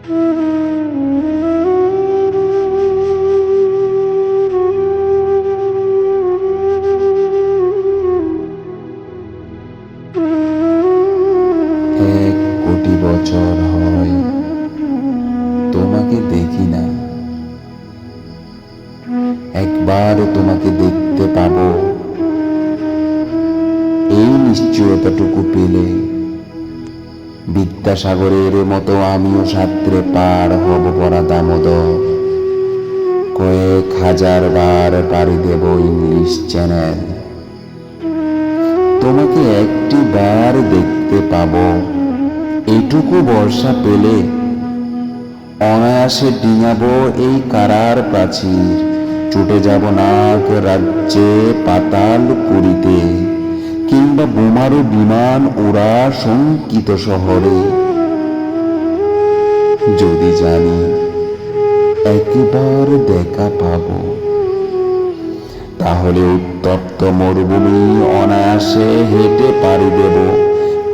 এক কোটি বছর হয় তোমাকে দেখি না, একবার তোমাকে দেখতে পাবো, এই নিশ্চয়তাটুকু পেলে বিদ্যাসাগরের মতো আমিও সাঁতরে পার হব পরা দামোদর। কয়েক হাজার বার পাড়ি দেব ইংলিশ চ্যানেল, তোমাকে একটি বার দেখতে পাবো, এটুকু ভরসা পেলে অনায়াসে ডিঙাবো এই কারার প্রাচীর, ছুটে যাব নাগ রাজ্যে পাতাল পুরীতে, কিংবা বোমারু বিমান ওরা শঙ্কিত শহরে। যদি জানি একবার দেখা পাবো, তাহলে উত্তপ্ত মরুভূমি অনায়াসে হেঁটে পাড়ি দেব,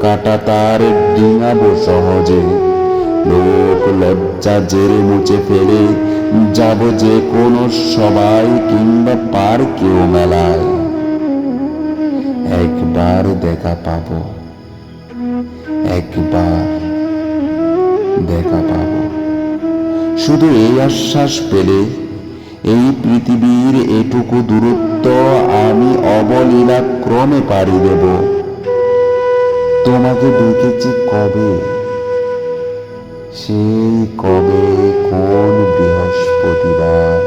কাটা তার ডিঙাবো সহজে, লোক লজ্জা জেরে মুছে ফেলে যাব যে কোনো সবাই কিংবা পার্কেও মেলায়। একবার দেখা পাবো, একবার দেখা পাবো, শুধু এই আশ্বাস পেলে এই পৃথিবীর এটুকু দূরত্ব আমি অবলীলা ক্রমে পাড়ি দেব। তোমাকে দেখেছি কবে, সেই কবে কোন বৃহস্পতিবার,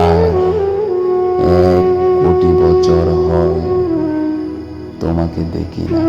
আর 1 কোটি বছর হয় তোমাকে দেখি না।